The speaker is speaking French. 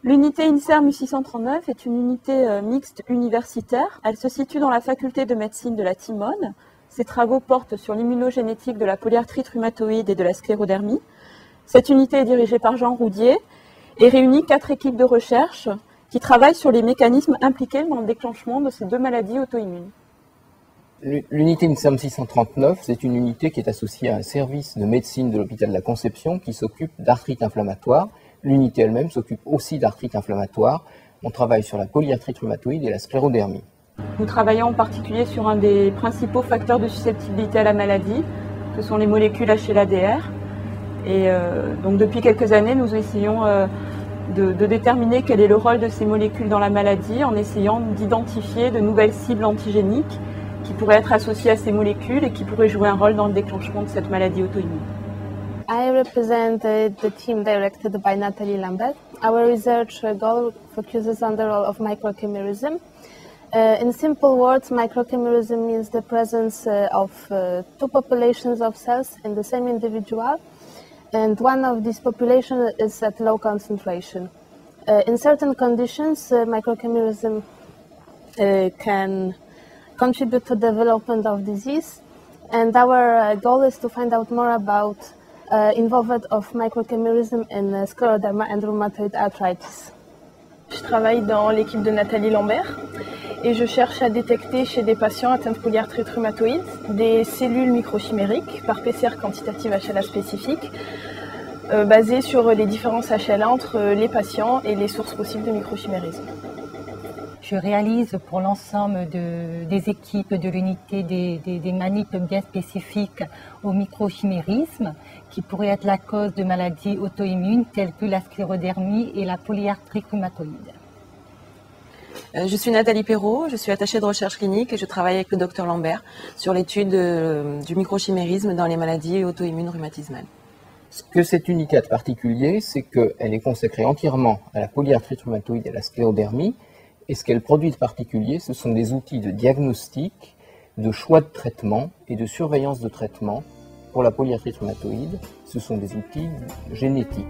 L'unité INSERM U639 est une unité mixte universitaire. Elle se situe dans la faculté de médecine de la Timone. Ses travaux portent sur l'immunogénétique de la polyarthrite rhumatoïde et de la sclérodermie. Cette unité est dirigée par Jean Roudier et réunit 4 équipes de recherche qui travaillent sur les mécanismes impliqués dans le déclenchement de ces 2 maladies auto-immunes. L'unité INSERM 639, c'est une unité qui est associée à un service de médecine de l'hôpital de la Conception qui s'occupe d'arthrite inflammatoire. L'unité elle-même s'occupe aussi d'arthrite inflammatoire. On travaille sur la polyarthrite rhumatoïde et la sclérodermie. Nous travaillons en particulier sur un des principaux facteurs de susceptibilité à la maladie, que sont les molécules HLA-DR. Et donc depuis quelques années, nous essayons de déterminer quel est le rôle de ces molécules dans la maladie en essayant d'identifier de nouvelles cibles antigéniques qui pourraient être associées à ces molécules et qui pourraient jouer un rôle dans le déclenchement de cette maladie auto-immune. I represent the team directed by Nathalie Lambert. Our research goal focuses on the role of microchimerism. In simple words, microchimerism means the presence of 2 populations of cells in the same individual, and one of these populations is at low concentration. In certain conditions, microchimerism can contribute to the development of disease, and our goal is to find out more about involvement of microchimerism in scleroderma and rheumatoid arthritis. Je travaille dans l'équipe de Nathalie Lambert et je cherche à détecter chez des patients atteints de polyarthrite rhumatoïde des cellules microchimériques par PCR quantitative HLA spécifique basées sur les différences HLA entre les patients et les sources possibles de microchimérisme. Je réalise pour l'ensemble des équipes de l'unité des manips bien spécifiques au microchimérisme qui pourraient être la cause de maladies auto-immunes telles que la sclérodermie et la polyarthrite rhumatoïde. Je suis Nathalie Perrault, je suis attachée de recherche clinique et je travaille avec le docteur Lambert sur l'étude du microchimérisme dans les maladies auto-immunes rhumatismales. Ce que cette unité a de particulier, c'est qu'elle est consacrée entièrement à la polyarthrite rhumatoïde et à la sclérodermie. Et ce qu'elle produit de particulier, ce sont des outils de diagnostic, de choix de traitement et de surveillance de traitement pour la polyarthrite rhumatoïde. Ce sont des outils génétiques.